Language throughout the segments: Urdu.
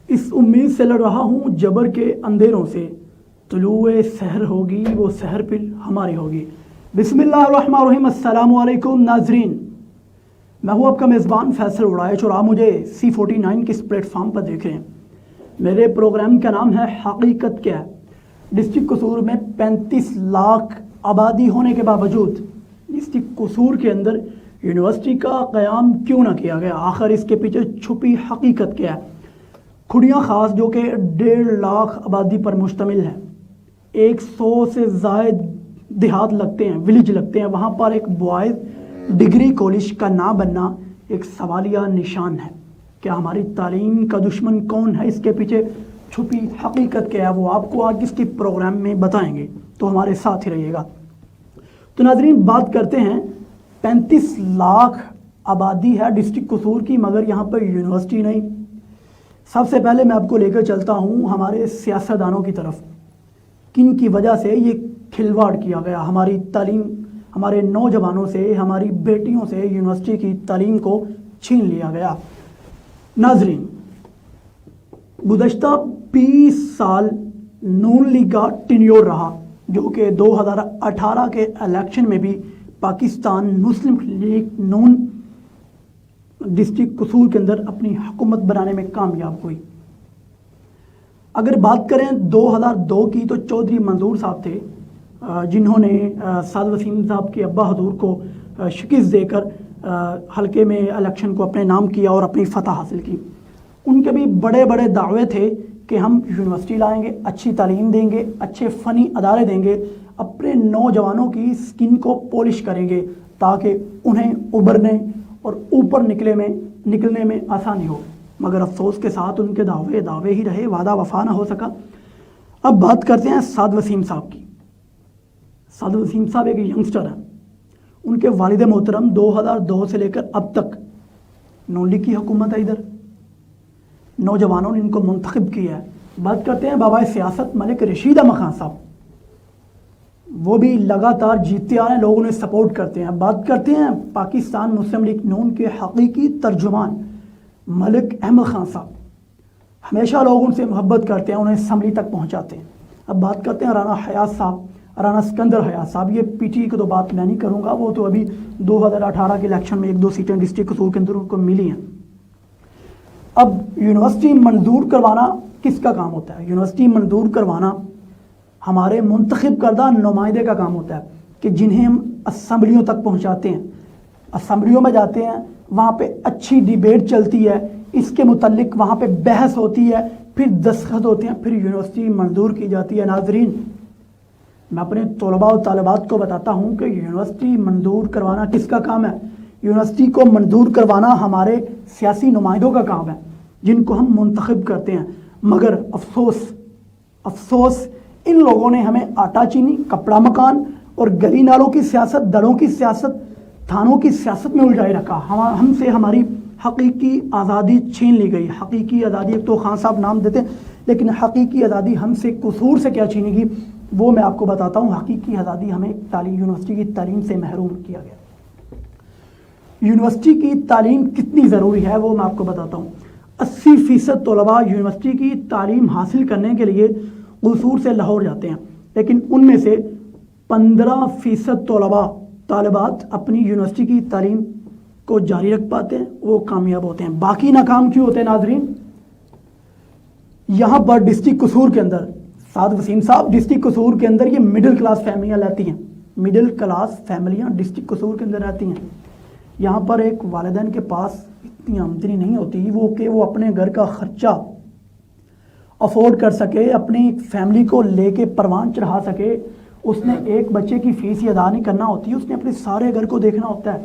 اس امید سے لڑ رہا ہوں جبر کے اندھیروں سے، طلوع سحر ہوگی وہ سحر پھر ہماری ہوگی۔ بسم اللہ الرحمن الرحیم۔ السلام علیکم ناظرین، میں ہوں آپ کا میزبان فیصل وڑائچ اور آپ مجھے C49 کے اس پلیٹ فارم پر دیکھ رہے ہیں۔ میرے پروگرام کا نام ہے حقیقت کیا ہے۔ ڈسٹرکٹ قصور میں 35 لاکھ آبادی ہونے کے باوجود ڈسٹرکٹ قصور کے اندر یونیورسٹی کا قیام کیوں نہ کیا گیا؟ آخر اس کے پیچھے چھپی حقیقت کیا ہے؟ کھڑیاں خاص جو کہ 1.5 لاکھ آبادی پر مشتمل ہے، 100 سے زائد دیہات لگتے ہیں، ولیج لگتے ہیں، وہاں پر ایک بوائز ڈگری کالج کا نہ بننا ایک سوالیہ نشان ہے۔ کیا ہماری تعلیم کا دشمن کون ہے؟ اس کے پیچھے چھپی حقیقت کیا ہے وہ آپ کو آج اس کی پروگرام میں بتائیں گے، تو ہمارے ساتھ ہی رہیے گا۔ تو ناظرین، بات کرتے ہیں 35 لاکھ آبادی ہے ڈسٹرکٹ قصور کی، مگر یہاں پر یونیورسٹی نہیں۔ سب سے پہلے میں آپ کو لے کر چلتا ہوں ہمارے سیاستدانوں کی طرف، کن کی وجہ سے یہ کھلواڑ کیا گیا ہماری تعلیم، ہمارے نوجوانوں سے، ہماری بیٹیوں سے یونیورسٹی کی تعلیم کو چھین لیا گیا۔ ناظرین، گزشتہ 20 سال نون لیگ کا ٹینیور رہا، جو کہ 2018 کے الیکشن میں بھی پاکستان مسلم لیگ نون ڈسٹرکٹ قصور کے اندر اپنی حکومت بنانے میں کامیاب ہوئی۔ اگر بات کریں 2002 کی تو چودھری منظور صاحب تھے، جنہوں نے سعد وسیم صاحب کے ابا حضور کو شکست دے کر حلقے میں الیکشن کو اپنے نام کیا اور اپنی فتح حاصل کی۔ ان کے بھی بڑے بڑے دعوے تھے کہ ہم یونیورسٹی لائیں گے، اچھی تعلیم دیں گے، اچھے فنی ادارے دیں گے، اپنے نوجوانوں کی سکن کو پولش کریں گے تاکہ انہیں ابھرنے اور اوپر نکلنے میں آسانی ہو۔ مگر افسوس کے ساتھ ان کے دعوے ہی رہے، وعدہ وفا نہ ہو سکا۔ اب بات کرتے ہیں سعد وسیم صاحب کی۔ سعد وسیم صاحب ایک ینگسٹر ہیں، ان کے والد محترم 2002 سے لے کر اب تک نون لیگ کی حکومت ہے، ادھر نوجوانوں نے ان کو منتخب کیا ہے۔ بات کرتے ہیں بابا سیاست ملک رشید احمد خان صاحب، وہ بھی لگاتار جیتتے آ رہے ہیں، لوگ انہیں سپورٹ کرتے ہیں۔ بات کرتے ہیں پاکستان مسلم لیگ نون کے حقیقی ترجمان ملک احمد خان صاحب، ہمیشہ لوگ ان سے محبت کرتے ہیں، انہیں اسمبلی تک پہنچاتے ہیں۔ اب بات کرتے ہیں رانا حیات صاحب، رانا سکندر حیات صاحب۔ یہ پی ٹی کی تو بات میں نہیں کروں گا، وہ تو ابھی 2018 کے الیکشن میں 1-2 سیٹیں ڈسٹرکٹ قصور کے اندر ان کو ملی ہیں۔ اب یونیورسٹی منظور کروانا کس کا کام ہوتا ہے؟ یونیورسٹی منظور کروانا ہمارے منتخب کردہ نمائندے کا کام ہوتا ہے، کہ جنہیں ہم اسمبلیوں تک پہنچاتے ہیں، اسمبلیوں میں جاتے ہیں، وہاں پہ اچھی ڈیبیٹ چلتی ہے، اس کے متعلق وہاں پہ بحث ہوتی ہے، پھر دستخط ہوتے ہیں، پھر یونیورسٹی منظور کی جاتی ہے۔ ناظرین، میں اپنے طلباء و طالبات کو بتاتا ہوں کہ یونیورسٹی منظور کروانا کس کا کام ہے؟ یونیورسٹی کو منظور کروانا ہمارے سیاسی نمائندوں کا کام ہے، جن کو ہم منتخب کرتے ہیں۔ مگر افسوس ان لوگوں نے ہمیں آٹا چینی، کپڑا مکان اور گلی نالوں کی سیاست، دڑوں کی سیاست، تھانوں کی سیاست میں الجھائے رکھا۔ ہم سے ہماری حقیقی آزادی چھین لی گئی۔ حقیقی آزادی، ایک تو خان صاحب نام دیتے، لیکن حقیقی آزادی ہم سے قصور سے کیا چھینی گی وہ میں آپ کو بتاتا ہوں۔ حقیقی آزادی ہمیں یونیورسٹی کی تعلیم سے محروم کیا گیا۔ یونیورسٹی کی تعلیم کتنی ضروری ہے وہ میں آپ کو بتاتا ہوں۔ 80% طلباء یونیورسٹی کی تعلیم حاصل کرنے کے لیے قصور سے لاہور جاتے ہیں، لیکن ان میں سے 15% طالبات اپنی یونیورسٹی کی تعلیم کو جاری رکھ پاتے ہیں، وہ کامیاب ہوتے ہیں۔ باقی ناکام کیوں ہوتے ہیں ناظرین؟ یہاں پر ڈسٹرکٹ قصور کے اندر سعد وسیم صاحب، ڈسٹرکٹ قصور کے اندر یہ مڈل کلاس فیملیاں رہتی ہیں، مڈل کلاس فیملیاں ڈسٹرکٹ قصور کے اندر رہتی ہیں۔ یہاں پر ایک والدین کے پاس اتنی آمدنی نہیں ہوتی کہ وہ اپنے گھر کا خرچہ افورڈ کر سکے، اپنی فیملی کو لے کے پروان چڑھا سکے۔ اس نے ایک بچے کی فیس ہی ادا نہیں کرنا ہوتی، اس نے اپنے سارے گھر کو دیکھنا ہوتا ہے۔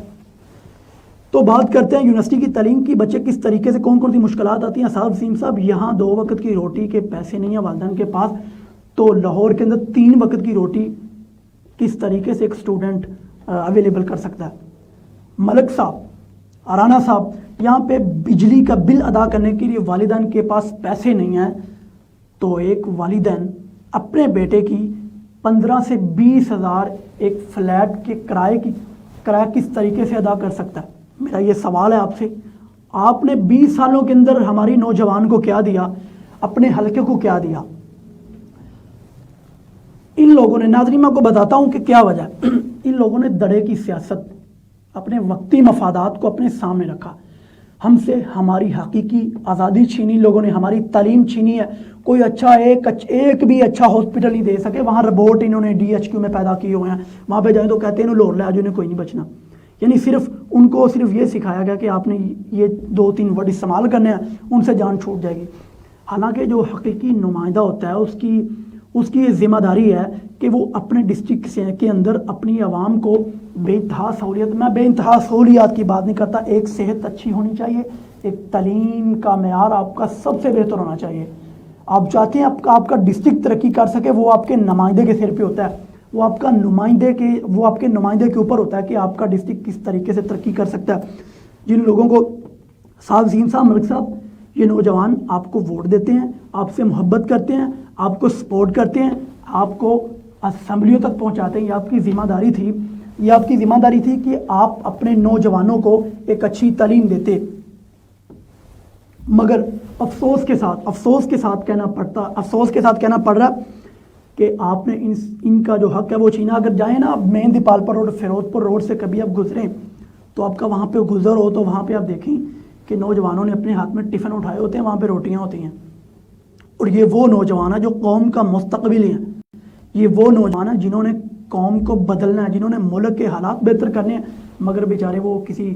تو بات کرتے ہیں یونیورسٹی کی تعلیم کی، بچے کس طریقے سے کون کون سی مشکلات آتی ہیں۔ سعد وسیم صاحب، یہاں 2 وقت کی روٹی کے پیسے نہیں ہیں والدین کے پاس، تو لاہور کے اندر 3 وقت کی روٹی کس طریقے سے ایک اسٹوڈنٹ اویلیبل کر سکتا ہے۔ ملک صاحب، رانا صاحب، یہاں پہ بجلی کا بل ادا کرنے کے لیے والدین کے پاس پیسے نہیں ہیں، تو ایک والدین اپنے بیٹے کی 15 سے 20 ہزار ایک فلیٹ کے کرایہ کس طریقے سے ادا کر سکتا ہے؟ میرا یہ سوال ہے آپ سے۔ آپ نے 20 سالوں کے اندر ہماری نوجوان کو کیا دیا؟ اپنے حلقے کو کیا دیا. ان لوگوں نے, ناظرین میں آپ کو بتاتا ہوں کہ کیا وجہ ہے. ان لوگوں نے دڑے کی سیاست, اپنے وقتی مفادات کو اپنے سامنے رکھا. ہم سے ہماری حقیقی آزادی چھینی لوگوں نے, ہماری تعلیم چھینی ہے. کوئی ایک بھی اچھا ہاسپٹل نہیں دے سکے. وہاں روبوٹ انہوں نے DHQ میں پیدا کیے ہوئے ہیں, وہاں پہ جائیں تو کہتے ہیں انہوں لوڑ لے آج, انہیں کوئی نہیں بچنا. یعنی صرف ان کو صرف یہ سکھایا گیا کہ آپ نے یہ 2-3 ورڈ استعمال کرنے ہیں, ان سے جان چھوٹ جائے گی. حالانکہ جو حقیقی نمائندہ ہوتا ہے اس کی ذمہ داری ہے کہ وہ اپنے ڈسٹرکٹ کے اندر اپنی عوام کو بے انتہا سہولیت, میں بے انتہا سہولیات کی بات نہیں کرتا, ایک صحت اچھی ہونی چاہیے, ایک تعلیم کا معیار آپ کا سب سے بہتر ہونا چاہیے. آپ چاہتے ہیں آپ کا ڈسٹرکٹ ترقی کر سکے, وہ آپ کے نمائندے کے سر پہ ہوتا ہے, وہ آپ کے نمائندے کے اوپر ہوتا ہے کہ آپ کا ڈسٹرکٹ کس طریقے سے ترقی کر سکتا ہے. جن لوگوں کو صاحب وسیم صاحب, ملک صاحب, یہ نوجوان آپ کو ووٹ دیتے ہیں, آپ سے محبت کرتے ہیں, آپ کو سپورٹ کرتے ہیں, آپ کو اسمبلیوں تک پہنچاتے ہیں. یہ آپ کی ذمہ داری تھی کہ آپ اپنے نوجوانوں کو ایک اچھی تعلیم دیتے. مگر افسوس کے ساتھ کہنا پڑ رہا کہ آپ نے ان کا جو حق ہے وہ چھینا. اگر جائیں نا مین دیپالپور روڈ, فیروز پور روڈ سے کبھی آپ گزریں تو آپ کا وہاں پہ گزر ہو تو وہاں پہ آپ دیکھیں کہ نوجوانوں نے اپنے ہاتھ میں ٹفن اٹھائے ہوتے ہیں, وہاں پہ روٹیاں ہوتی ہیں. اور یہ وہ نوجوان ہیں جو قوم کا مستقبل ہیں. یہ وہ نوجوان ہیں جنہوں نے قوم کو بدلنا ہے, جنہوں نے ملک کے حالات بہتر کرنے ہیں. مگر بیچارے وہ کسی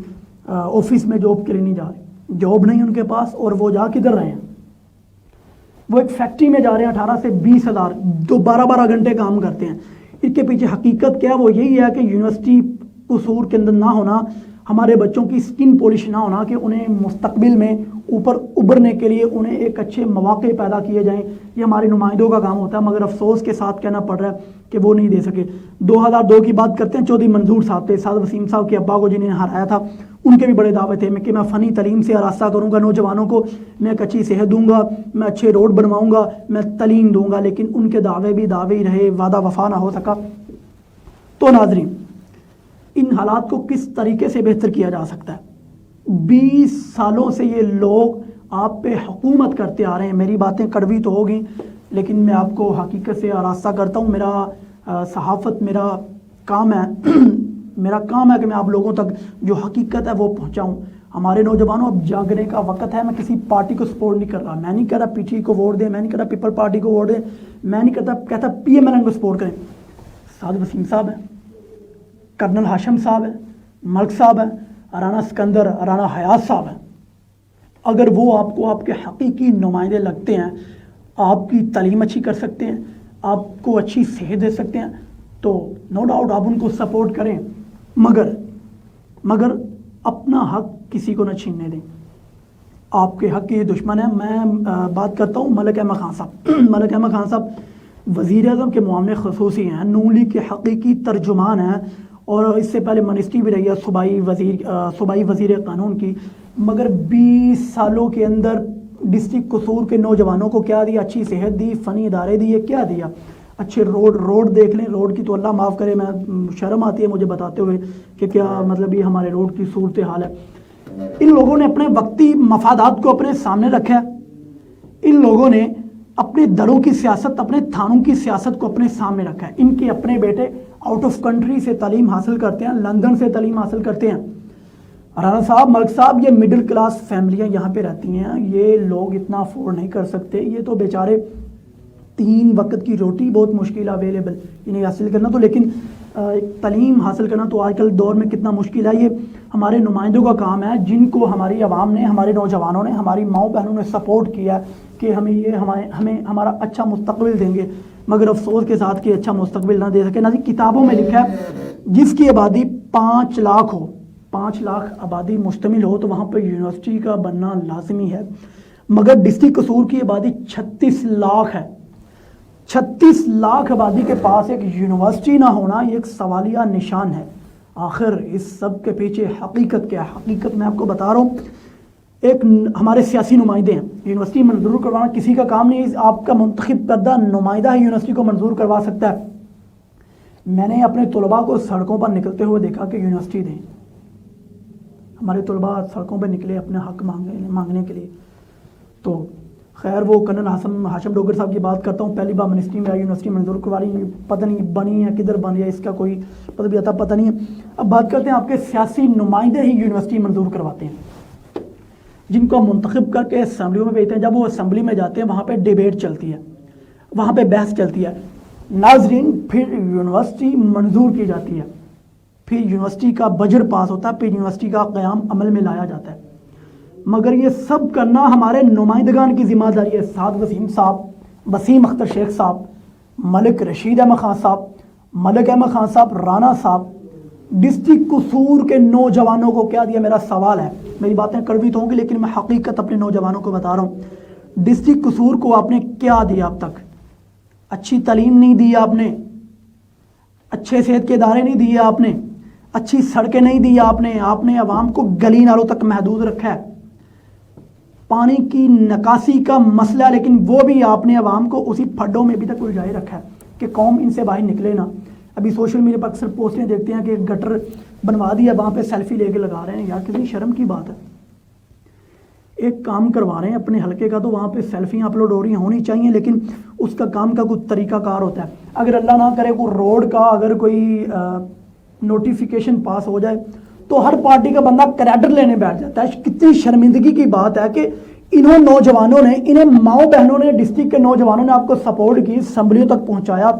آفس میں جاب کے لیے نہیں جا رہے, جاب نہیں ان کے پاس, اور وہ جا کدھر رہے ہیں؟ وہ ایک فیکٹری میں جا رہے ہیں, 18 سے 20 ہزار 12 گھنٹے کام کرتے ہیں. اس کے پیچھے حقیقت کیا ہے؟ وہ یہی ہے کہ یونیورسٹی قصور کے اندر نہ ہونا, ہمارے بچوں کی سکن پالش نہ ہونا, کہ انہیں مستقبل میں اوپر ابھرنے کے لیے انہیں ایک اچھے مواقع پیدا کیے جائیں. یہ ہمارے نمائندوں کا کام ہوتا ہے, مگر افسوس کے ساتھ کہنا پڑ رہا ہے کہ وہ نہیں دے سکے. 2002 کی بات کرتے ہیں, چودھری منظور صاحب تھے, صادق وسیم صاحب کے ابا کو جنہیں ہرایا تھا, ان کے بھی بڑے دعوے تھے کہ میں فنی تعلیم سے آراستہ کروں گا نوجوانوں کو, میں ایک اچھی صحت دوں گا, میں اچھے روڈ بنواؤں گا, میں تعلیم دوں گا. لیکن ان کے دعوے بھی دعوے ہی رہے, وعدہ وفا نہ ہو سکا. تو ناظرین, ان حالات کو کس طریقے سے بہتر کیا جا سکتا ہے؟ 20 سالوں سے یہ لوگ آپ پہ حکومت کرتے آ رہے ہیں. میری باتیں کڑوی تو ہوگی, لیکن میں آپ کو حقیقت سے آراستہ کرتا ہوں. میرا صحافت میرا کام ہے میرا کام ہے کہ میں آپ لوگوں تک جو حقیقت ہے وہ پہنچاؤں. ہمارے نوجوانوں, اب جاگنے کا وقت ہے. میں کسی پارٹی کو سپورٹ نہیں کر رہا, میں نہیں کہہ رہا PTI کو ووٹ دیں, میں نہیں کہہ رہا پیپل پارٹی کو ووٹ دیں, میں نہیں کہتا PMLN کو سپورٹ کریں. صادق وسیم صاحب ہیں, کرنل ہاشم صاحب ہیں, ملک صاحب ہیں, رانا سکندر, رانا حیات صاحب ہیں. اگر وہ آپ کو آپ کے حقیقی نمائندے لگتے ہیں, آپ کی تعلیم اچھی کر سکتے ہیں, آپ کو اچھی صحت دے سکتے ہیں, تو نو ڈاؤٹ آپ ان کو سپورٹ کریں. مگر اپنا حق کسی کو نہ چھیننے دیں. آپ کے حق کے یہ دشمن ہیں. میں بات کرتا ہوں ملک احمد خان صاحب. ملک احمد خان صاحب وزیر اعظم کے معاملے خصوصی ہیں, نون لیگ کے حقیقی ترجمان ہیں, اور اس سے پہلے منسٹری بھی رہی ہے صوبائی وزیر قانون کی. مگر 20 سالوں کے اندر ڈسٹرکٹ قصور کے نوجوانوں کو کیا دیا؟ اچھی صحت دی, فنی ادارے دیے, کیا دیا؟ اچھے روڈ دیکھ لیں. روڈ کی تو اللہ معاف کرے, میں شرم آتی ہے مجھے بتاتے ہوئے کہ کیا مطلب یہ ہمارے روڈ کی صورت حال ہے. ان لوگوں نے اپنے وقتی مفادات کو اپنے سامنے رکھا ہے. ان لوگوں نے اپنے دلوں کی سیاست, اپنے تھانوں کی سیاست کو اپنے سامنے رکھا ہے. ان کے اپنے بیٹے آؤٹ آف کنٹری سے تعلیم حاصل کرتے ہیں, لندن سے تعلیم حاصل کرتے ہیں. رانا صاحب, ملک صاحب, یہ مڈل کلاس فیملیاں یہاں پہ رہتی ہیں. یہ لوگ اتنا افورڈ نہیں کر سکتے. یہ تو بیچارے 3 وقت کی روٹی بہت مشکل اویلیبل انہیں حاصل کرنا, تو لیکن تعلیم حاصل کرنا تو آج کل دور میں کتنا مشکل ہے. یہ ہمارے نمائندوں کا کام ہے, جن کو ہماری عوام نے, ہمارے نوجوانوں نے, ہماری ماؤں بہنوں نے سپورٹ کیا کہ ہمیں ہمارا اچھا مستقبل دیں گے. مگر افسوس کے ساتھ کہ اچھا مستقبل نہ دے سکے. نہ کتابوں میں لکھا ہے جس کی آبادی 5 لاکھ ہو, 5 لاکھ آبادی مشتمل ہو, تو وہاں پہ یونیورسٹی کا بننا لازمی ہے. مگر ڈسٹرکٹ قصور کی آبادی 36 لاکھ ہے. 36 لاکھ آبادی کے پاس ایک یونیورسٹی نہ ہونا یہ ایک سوالیہ نشان ہے. آخر اس سب کے پیچھے حقیقت کیا ہے؟ حقیقت میں آپ کو بتا رہا ہوں. ایک ہمارے سیاسی نمائندے ہیں, یونیورسٹی منظور کروانا کسی کا کام نہیں. آپ کا منتخب کردہ نمائندہ ہی یونیورسٹی کو منظور کروا سکتا ہے. میں نے اپنے طلباء کو سڑکوں پر نکلتے ہوئے دیکھا کہ یونیورسٹی دیں. ہمارے طلباء سڑکوں پہ نکلے اپنے حق مانگنے کے لیے. تو خیر وہ کرنل ہاشم ڈوگر صاحب کی بات کرتا ہوں، پہلی بار منسٹری میں آئی، یونیورسٹی منظور کروائی، پتہ نہیں بنی ہے کدھر بن ہے، اس کا کوئی پتہ بھی آتا پتہ نہیں ہے۔ اب بات کرتے ہیں آپ کے سیاسی نمائندے ہی یونیورسٹی منظور کرواتے ہیں، جن کو منتخب کر کے اسمبلیوں میں بھیجتے ہیں۔ جب وہ اسمبلی میں جاتے ہیں وہاں پہ ڈیبیٹ چلتی ہے، وہاں پہ بحث چلتی ہے، ناظرین پھر یونیورسٹی منظور کی جاتی ہے، پھر یونیورسٹی کا بجٹ پاس ہوتا ہے، پھر یونیورسٹی کا قیام عمل میں لایا جاتا ہے۔ مگر یہ سب کرنا ہمارے نمائندگان کی ذمہ داری ہے، سعد وسیم صاحب، وسیم اختر شیخ صاحب، ملک رشید احمد خان صاحب، ملک احمد خان صاحب، رانا صاحب، ڈسٹرکٹ قصور کے نوجوانوں کو کیا دیا؟ میرا سوال ہے، میری باتیں کڑوی تو ہوں گی لیکن میں حقیقت اپنے نوجوانوں کو بتا رہا ہوں، ڈسٹرکٹ قصور کو آپ نے کیا دیا اب تک؟ اچھی تعلیم نہیں دی آپ نے، اچھے صحت کے ادارے نہیں دیے آپ نے، اچھی سڑکیں نہیں دی آپ نے عوام کو گلی نالوں تک محدود رکھا ہے، پانی کی نکاسی کا مسئلہ ہے لیکن وہ بھی آپ نے عوام کو اسی پھڈوں میں بھی تک الجھائے رکھا ہے کہ قوم ان سے باہر نکلے نا۔ ابھی سوشل میڈیا پر اکثر پوسٹیں دیکھتے ہیں کہ گٹر بنوا دیا، وہاں پہ سیلفی لے کے لگا رہے ہیں، یار کتنی شرم کی بات ہے۔ ایک کام کروا رہے ہیں اپنے حلقے کا تو وہاں پہ سیلفیاں اپلوڈ ہو رہی ہونی چاہیے، لیکن اس کا کام کا کوئی طریقہ کار ہوتا ہے۔ اگر اللہ نہ کرے کوئی روڈ کا اگر کوئی نوٹیفیکیشن پاس ہو جائے تو ہر پارٹی کا بندہ کریڈٹ لینے بیٹھ جاتا ہے۔ کتنی شرمندگی کی بات ہے کہ انہوں نوجوانوں نے، انہیں ماؤں بہنوں نے، ڈسٹرکٹ کے نوجوانوں نے آپ کو سپورٹ کی، اسمبلیوں تک پہنچایا،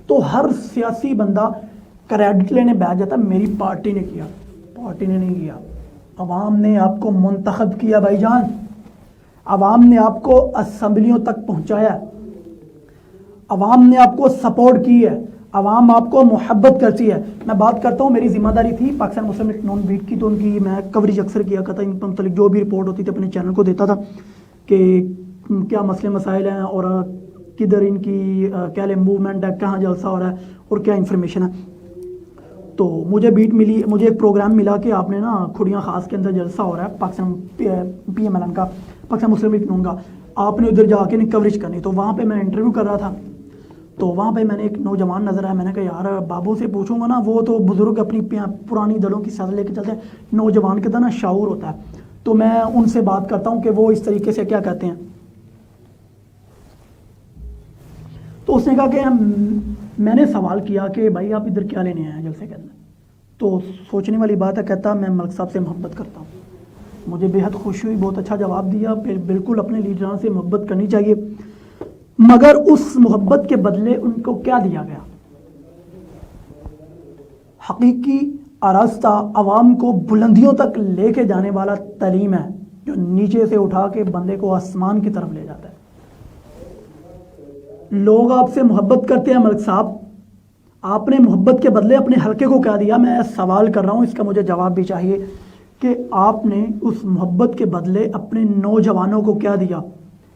تو ہر سیاسی بندہ کریڈٹ لینے بیٹھ جاتا ہے میری پارٹی نے کیا۔ پارٹی نے نہیں کیا، عوام نے آپ کو منتخب کیا بھائی جان، عوام نے آپ کو اسمبلیوں تک پہنچایا، عوام نے آپ کو سپورٹ کی ہے، عوام آپ کو محبت کرتی ہے۔ میں بات کرتا ہوں، میری ذمہ داری تھی پاکستان مسلم لیگ نون بیٹ کی، تو ان کی میں کوریج اکثر کیا کرتا، ان پر متعلق جو بھی رپورٹ ہوتی تھی اپنے چینل کو دیتا تھا کہ کیا مسئلے مسائل ہیں اور کدھر ان کی کیا لیں موومنٹ ہے، کہاں جلسہ ہو رہا ہے اور کیا انفارمیشن ہے۔ تو مجھے بیٹ ملی، مجھے ایک پروگرام ملا کہ آپ نے نا کھڑیاں خاص کے اندر جلسہ ہو رہا ہے Pakistan P M L N کا، پاکستان مسلم لیگ نون کا، آپ نے ادھر جا کے کوریج کرنی۔ تو وہاں پہ میں انٹرویو کر رہا تھا، تو وہاں پہ میں نے ایک نوجوان نظر آیا، میں نے کہا یار بابو سے پوچھوں گا نا، وہ تو بزرگ اپنی پرانی دلوں کی سیاست لے کے چلتے ہیں، نوجوان کے اندر نا شعور ہوتا ہے۔ تو میں ان سے بات کرتا ہوں کہ وہ اس طریقے سے کیا کہتے ہیں۔ تو اس نے کہا کہ میں نے سوال کیا کہ بھائی آپ ادھر کیا لینے ہیں جلسے کے اندر؟ تو سوچنے والی بات ہے، کہتا میں ملک صاحب سے محبت کرتا ہوں۔ مجھے بے حد خوشی ہوئی، بہت اچھا جواب دیا، بالکل اپنے لیڈران سے محبت کرنی چاہیے، مگر اس محبت کے بدلے ان کو کیا دیا گیا؟ حقیقی آراستہ عوام کو بلندیوں تک لے کے جانے والا تعلیم ہے، جو نیچے سے اٹھا کے بندے کو آسمان کی طرف لے جاتا ہے۔ لوگ آپ سے محبت کرتے ہیں ملک صاحب، آپ نے محبت کے بدلے اپنے حلقے کو کیا دیا؟ میں سوال کر رہا ہوں، اس کا مجھے جواب بھی چاہیے کہ آپ نے اس محبت کے بدلے اپنے نوجوانوں کو کیا دیا؟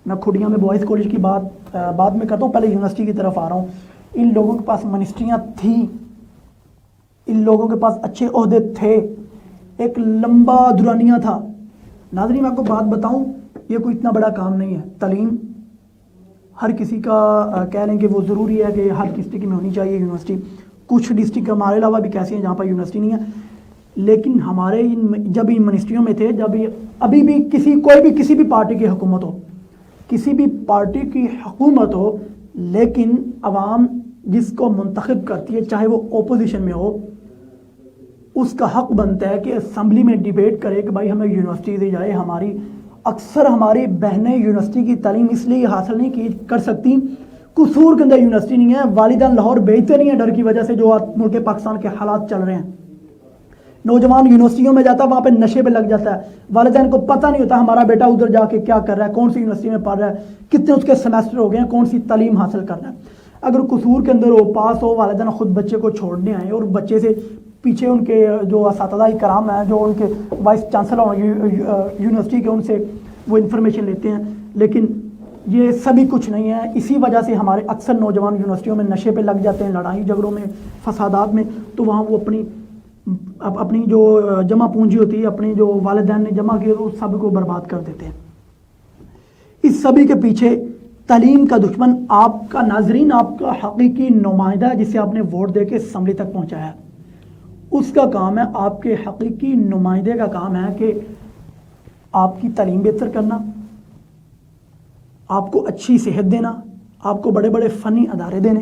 میں کھڑیاں میں بوائز کالج کی بات بعد میں کرتا ہوں، پہلے یونیورسٹی کی طرف آ رہا ہوں۔ ان لوگوں کے پاس منسٹریاں تھیں، ان لوگوں کے پاس اچھے عہدے تھے، ایک لمبا دورانیہ تھا۔ ناظرین میں آپ کو بات بتاؤں، یہ کوئی اتنا بڑا کام نہیں ہے۔ تعلیم ہر کسی کا کہہ لیں کہ وہ ضروری ہے کہ ہر ڈسٹرکٹ میں ہونی چاہیے یونیورسٹی، کچھ ڈسٹرکٹ ہمارے علاوہ بھی کیسے ہیں جہاں پر یونیورسٹی نہیں ہے، لیکن ہمارے جب ان منسٹریوں میں تھے، جب ابھی بھی کوئی بھی کسی بھی پارٹی کی حکومت ہو، کسی بھی پارٹی کی حکومت ہو، لیکن عوام جس کو منتخب کرتی ہے چاہے وہ اپوزیشن میں ہو، اس کا حق بنتا ہے کہ اسمبلی میں ڈیبیٹ کرے کہ بھائی ہمیں یونیورسٹی دی جائے۔ اکثر ہماری بہنیں یونیورسٹی کی تعلیم اس لیے حاصل نہیں کر سکتی، قصور کے اندر یونیورسٹی نہیں ہے، والدین لاہور بھیجتے نہیں ہیں ڈر کی وجہ سے، جو ملک پاکستان کے حالات چل رہے ہیں۔ نوجوان یونیورسٹیوں میں جاتا ہے، وہاں پہ نشے پہ لگ جاتا ہے، والدین کو پتہ نہیں ہوتا ہمارا بیٹا ادھر جا کے کیا کر رہا ہے، کون سی یونیورسٹی میں پڑھ رہا ہے، کتنے اس کے سیمیسٹر ہو گئے ہیں، کون سی تعلیم حاصل کر رہا ہے۔ اگر قصور کے اندر ہو، پاس ہو، والدین خود بچے کو چھوڑنے آئے اور بچے سے پیچھے ان کے جو اساتذہ کرام ہیں، جو ان کے وائس چانسلر یونیورسٹی کے، ان سے وہ انفارمیشن لیتے ہیں، لیکن یہ سبھی کچھ نہیں ہے۔ اسی وجہ سے ہمارے اکثر نوجوان یونیورسٹیوں میں نشے پہ لگ جاتے ہیں، لڑائی جھگڑوں میں، فسادات میں، تو وہاں وہ اپنی جو جمع پونجی ہوتی ہے، اپنی جو والدین نے جمع کی، اس سب کو برباد کر دیتے ہیں۔ اس سبھی کے پیچھے تعلیم کا دشمن آپ کا، ناظرین آپ کا حقیقی نمائندہ ہے، جسے آپ نے ووٹ دے کے اسمبلی تک پہنچایا ہے، اس کا کام ہے، آپ کے حقیقی نمائندے کا کام ہے کہ آپ کی تعلیم بہتر کرنا، آپ کو اچھی صحت دینا، آپ کو بڑے بڑے فنی ادارے دینے،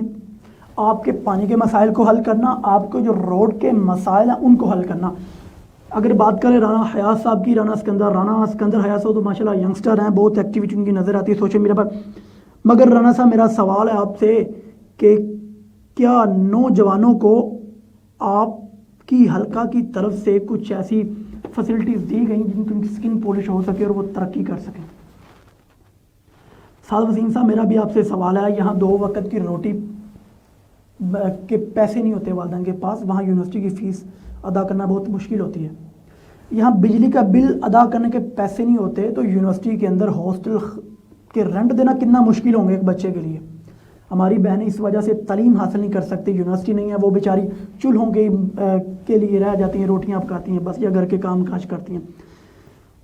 آپ کے پانی کے مسائل کو حل کرنا، آپ کو جو روڈ کے مسائل ہیں ان کو حل کرنا۔ اگر بات کریں رانا حیات صاحب کی، رانا اسکندر حیات صاحب تو ماشاءاللہ ینگسٹر ہیں، بہت ایکٹیویٹی ان کی نظر آتی ہے سوشل میڈیا پر، مگر رانا صاحب میرا سوال ہے آپ سے کہ کیا نوجوانوں کو آپ کی حلقہ کی طرف سے کچھ ایسی فیسلٹیز دی گئیں جن کی سکن پولش ہو سکے اور وہ ترقی کر سکیں؟ سعد وسیم صاحب میرا بھی آپ سے سوال ہے، یہاں 2 وقت کی روٹی کے پیسے نہیں ہوتے والدین کے پاس، وہاں یونیورسٹی کی فیس ادا کرنا بہت مشکل ہوتی ہے۔ یہاں بجلی کا بل ادا کرنے کے پیسے نہیں ہوتے تو یونیورسٹی کے اندر ہاسٹل کے رینٹ دینا کتنا مشکل ہوں گے ایک بچے کے لیے۔ ہماری بہنیں اس وجہ سے تعلیم حاصل نہیں کر سکتی، یونیورسٹی نہیں ہے، وہ بیچاری چولہوں کے لیے رہ جاتی ہیں، روٹیاں پکاتی ہیں بس، یا گھر کے کام کاج کرتی ہیں۔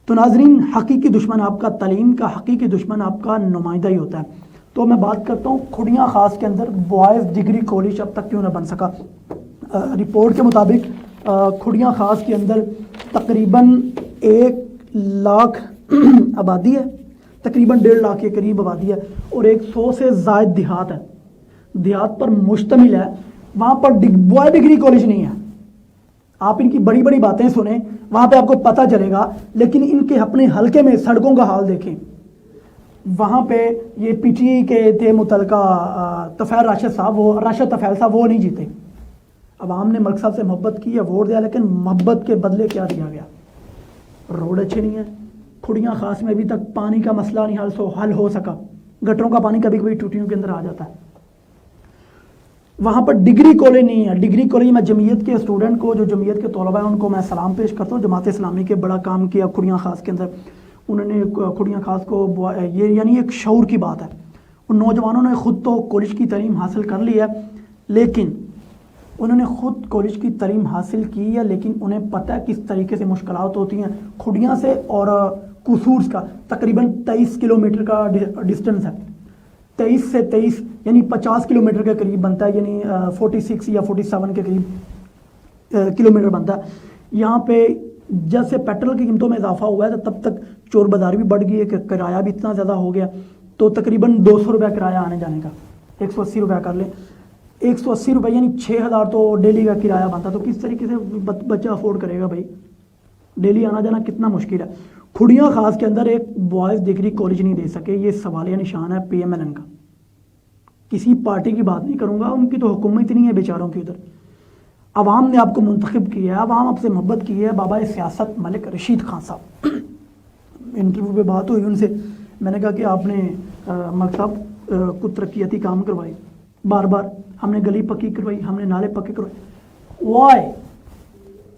تو ناظرین، حقیقی دشمن آپ کا تعلیم کا، حقیقی دشمن آپ کا نمائندہ ہی ہوتا ہے۔ تو میں بات کرتا ہوں کھڑیاں خاص کے اندر بوائز ڈگری کالج اب تک کیوں نہ بن سکا۔ رپورٹ کے مطابق کھڑیاں خاص کے اندر تقریباً 1 لاکھ آبادی ہے، تقریباً 1.5 لاکھ کے قریب آبادی ہے، اور 100 سے زائد دیہات ہے، دیہات پر مشتمل ہے، وہاں پر بوائے ڈگری کالج نہیں ہے۔ آپ ان کی بڑی بڑی باتیں سنیں، وہاں پہ آپ کو پتہ چلے گا، لیکن ان کے اپنے حلقے میں سڑکوں کا حال دیکھیں۔ وہاں پہ یہ پی ٹی آئی کے تھے متعلقہ طفیل راشد صاحب، وہ راشد طفیل صاحب، وہ نہیں جیتے۔ عوام نے ملک صاحب سے محبت کی ہے، ووٹ دیا، لیکن محبت کے بدلے کیا دیا گیا؟ روڈ اچھے نہیں ہیں، کھڑیاں خاص میں ابھی تک پانی کا مسئلہ نہیں حل ہو سکا، گٹروں کا پانی کبھی کبھی ٹوٹیوں کے اندر آ جاتا ہے۔ وہاں پر ڈگری کالج نہیں ہے، ڈگری کالج میں جمعیت کے اسٹوڈنٹ کو، جو جمعیت کے طلباء ہیں ان کو میں سلام پیش کرتا ہوں، جماعت اسلامی کے بڑا کام کیا کھڑیاں خاص کے اندر، انہوں نے کھڑیاں خاص کو یہ یعنی ایک شعور کی بات ہے، ان نوجوانوں نے خود تو کالج کی تعلیم حاصل کر لی ہے، لیکن انہوں نے خود کالج کی تعلیم حاصل کی ہے، لیکن انہیں پتہ ہے کس طریقے سے مشکلات ہوتی ہیں۔ کھڑیاں سے اور قصور کا تقریباً 23 کلومیٹر کا ڈسٹنس ہے، 23 سے 23 یعنی 50 کلومیٹر کے قریب بنتا ہے، یعنی 46 یا 47 کے قریب کلومیٹر بنتا ہے۔ یہاں پہ جب سے پیٹرول کی قیمتوں میں اضافہ ہوا ہے تو تب تک چور بازار بھی بڑھ گئی ہے، کہ کرایہ بھی اتنا زیادہ ہو گیا، تو تقریباً 200 روپیہ کرایہ آنے جانے کا، 180 روپیہ کر لیں، 180 روپے یعنی 6000 تو ڈیلی کا کرایہ بنتا، تو کس طریقے سے بچہ افورڈ کرے گا بھائی؟ ڈیلی آنا جانا کتنا مشکل ہے۔ کھڑیاں خاص کے اندر ایک بوائز ڈگری کالج نہیں دے سکے، یہ سوالیہ نشان ہے پی ایم ایل این کا۔ کسی پارٹی کی بات نہیں کروں گا، ان کی تو حکومت نہیں ہے بیچاروں کی، ادھر عوام نے آپ کو منتخب کیا ہے، عوام آپ سے محبت کی ہے۔ بابا سیاست ملک رشید خان صاحب، انٹرویو پہ بات ہوئی ان سے، میں نے کہا کہ آپ نے ملک صاحب کو ترقیاتی کام کروائے، بار بار ہم نے گلی پکی کروائی، ہم نے نالے پکے کروائے، وائی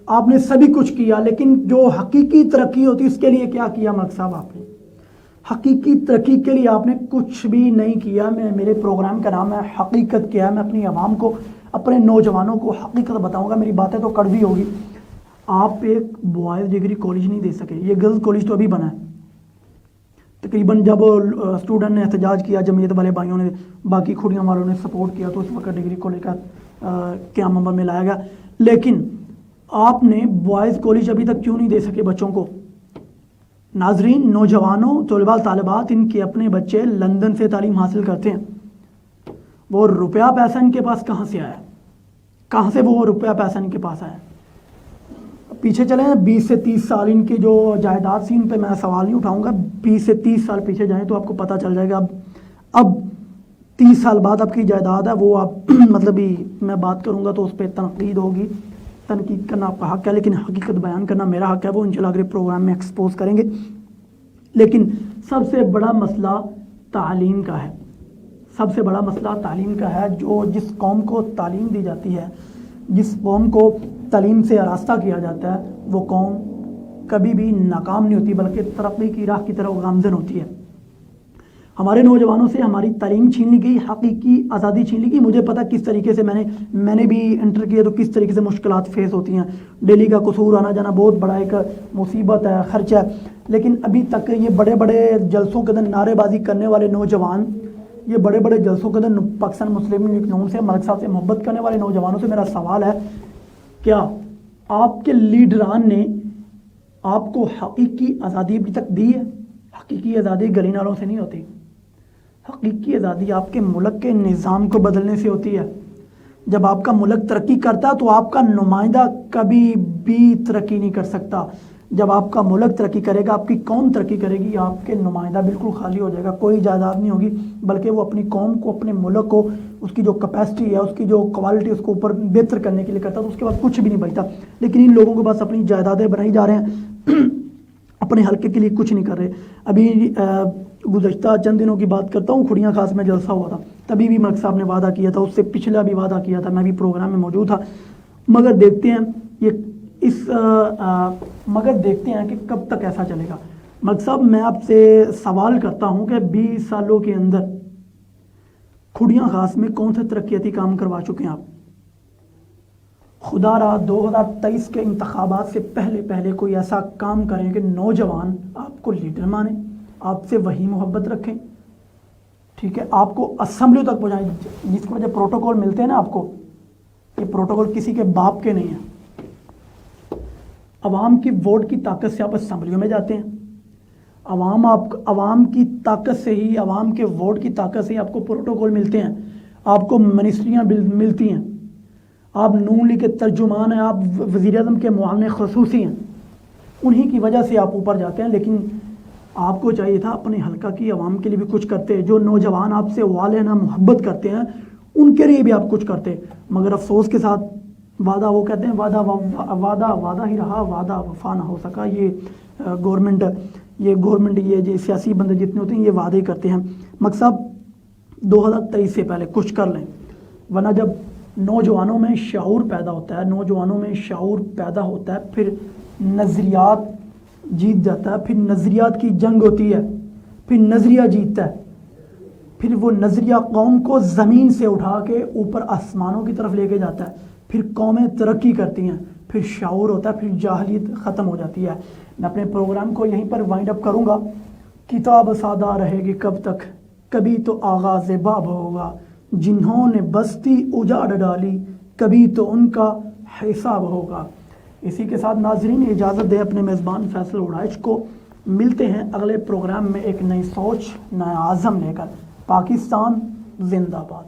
آپ نے سبھی کچھ کیا، لیکن جو حقیقی ترقی ہوتی اس کے لیے کیا کیا ملک صاحب؟ آپ نے حقیقی ترقی کے لیے آپ نے کچھ بھی نہیں کیا۔ میرے پروگرام کا نام ہے حقیقت کیا ہے، میں اپنی عوام کو، اپنے نوجوانوں کو حقیقت بتاؤں گا، میری باتیں تو کڑوی ہوگی۔ آپ ایک بوائز ڈگری کالج نہیں دے سکے، یہ گرلز کالج تو ابھی بنا ہے۔ تقریباً جب اسٹوڈنٹ نے احتجاج کیا، جمعیت والے بھائیوں نے، باقی کھڑیاں والوں نے سپورٹ کیا، تو اس وقت ڈگری کالج کا قیام عمل میں لایا گیا، لیکن آپ نے بوائز کالج ابھی تک کیوں نہیں دے سکے بچوں کو؟ ناظرین، نوجوانوں، طلباء طالبات، ان کے اپنے بچے لندن سے تعلیم حاصل کرتے ہیں، وہ روپیہ پیسہ ان کے پاس کہاں سے آیا؟ کہاں سے وہ روپیہ پیسہ ان کے پاس آیا؟ پیچھے چلیں، 20 سے 30 سال ان کی جو جائیداد تھی، ان پہ میں سوال نہیں اٹھاؤں گا، 20 سے 30 سال پیچھے جائیں تو آپ کو پتہ چل جائے گا۔ اب 30 سال بعد آپ کی جائیداد ہے وہ آپ مطلب ہی میں بات کروں گا تو اس پہ تنقید ہوگی، تنقید کرنا آپ کا حق ہے، لیکن حقیقت بیان کرنا میرا حق ہے، وہ انشاءاللہ اگلے پروگرام میں ایکسپوز کریں گے۔ لیکن سب سے بڑا مسئلہ تعلیم کا ہے، سب سے بڑا مسئلہ تعلیم کا ہے۔ جس قوم کو تعلیم دی جاتی ہے، جس قوم کو تعلیم سے آراستہ کیا جاتا ہے، وہ قوم کبھی بھی ناکام نہیں ہوتی، بلکہ ترقی کی راہ کی طرف گامزن ہوتی ہے۔ ہمارے نوجوانوں سے ہماری تعلیم چھین لی گئی، حقیقی آزادی چھین لی گئی۔ مجھے پتہ کس طریقے سے میں نے بھی انٹر کیا تو کس طریقے سے مشکلات فیس ہوتی ہیں، ڈیلی کا قصور آنا جانا بہت بڑا ایک مصیبت ہے، خرچہ ہے، لیکن ابھی تک یہ بڑے بڑے جلسوں کے اندر نعرے بازی کرنے والے نوجوان، یہ بڑے بڑے جلسوں کے اندر پاکستان مسلم لیگ نون سے، ملک صاحب سے محبت کرنے والے نوجوانوں سے میرا سوال ہے، کیا آپ کے لیڈران نے آپ کو حقیقی آزادی ابھی تک دی ہے؟ حقیقی آزادی گلی نالوں سے نہیں ہوتی، حقیقی آزادی آپ کے ملک کے نظام کو بدلنے سے ہوتی ہے. جب آپ کا ملک ترقی کرتا ہے تو آپ کا نمائندہ کبھی بھی ترقی نہیں کر سکتا. جب آپ کا ملک ترقی کرے گا، آپ کی قوم ترقی کرے گی، آپ کے نمائندہ بالکل خالی ہو جائے گا، کوئی جائیداد نہیں ہوگی، بلکہ وہ اپنی قوم کو، اپنے ملک کو، اس کی جو کیپیسٹی ہے، اس کی جو کوالٹی، اس کو اوپر بہتر کرنے کے لیے کرتا ہے، تو اس کے بعد کچھ بھی نہیں بچتا. لیکن ان لوگوں کو بس اپنی جائیدادیں بنائی جا رہے ہیں، اپنے حلقے کے لیے کچھ نہیں کر رہے. ابھی گزشتہ چند دنوں کی بات کرتا ہوں، کھڑیاں خاص میں جلسہ ہوا تھا، تبھی بھی ملک صاحب نے وعدہ کیا تھا، اس سے پچھلا بھی وعدہ کیا تھا، میں بھی پروگرام میں موجود تھا. مگر دیکھتے ہیں کہ کب تک ایسا چلے گا. ملک صاحب، میں آپ سے سوال کرتا ہوں کہ 20 سالوں کے اندر کھڑیاں خاص میں کون سے ترقیاتی کام کروا چکے ہیں آپ؟ خدا را 2023 کے انتخابات سے پہلے کوئی ایسا کام کریں کہ نوجوان آپ کو لیڈر مانیں، آپ سے وہی محبت رکھیں، ٹھیک ہے، آپ کو اسمبلی تک پہنچائیں. جس کی وجہ پروٹوکول ملتے ہیں نا آپ کو، یہ پروٹوکول کسی کے باپ کے نہیں ہیں. عوام کی ووٹ کی طاقت سے آپ اسمبلیوں میں جاتے ہیں، عوام کی طاقت سے ہی، عوام کے ووٹ کی طاقت سے ہی آپ کو پروٹوکول ملتے ہیں، آپ کو منسٹریاں ملتی ہیں، آپ نون لیگ کے ترجمان ہیں، آپ وزیر اعظم کے معاون خصوصی ہیں، انہی کی وجہ سے آپ اوپر جاتے ہیں. لیکن آپ کو چاہیے تھا اپنے حلقہ کی عوام کے لیے بھی کچھ کرتے. جو نوجوان آپ سے والہانہ محبت کرتے ہیں ان کے لیے بھی آپ کچھ کرتے. مگر افسوس کے ساتھ وعدہ، وہ کہتے ہیں وعدہ ہی رہا، وعدہ وفا نہ ہو سکا. یہ گورنمنٹ یہ سیاسی بندے جتنے ہوتے ہیں یہ وعدے کرتے ہیں. مقصد 2023 سے پہلے کچھ کر لیں، ورنہ جب نوجوانوں میں شعور پیدا ہوتا ہے، پھر نظریات جیت جاتا ہے، پھر نظریات کی جنگ ہوتی ہے، پھر نظریہ جیتتا ہے، پھر وہ نظریہ قوم کو زمین سے اٹھا کے اوپر آسمانوں کی طرف لے کے جاتا ہے، پھر قومیں ترقی کرتی ہیں، پھر شعور ہوتا ہے، پھر جاہلیت ختم ہو جاتی ہے. میں اپنے پروگرام کو یہیں پر وائنڈ اپ کروں گا. کتاب سادہ رہے گی کب تک، کبھی تو آغاز باب ہوگا، جنہوں نے بستی اجاڑ ڈالی کبھی تو ان کا حساب ہوگا. اسی کے ساتھ ناظرین اجازت دیں اپنے میزبان فیصل اڑائچ کو. ملتے ہیں اگلے پروگرام میں ایک نئی سوچ، نیا عزم لے کر. پاکستان زندہ باد.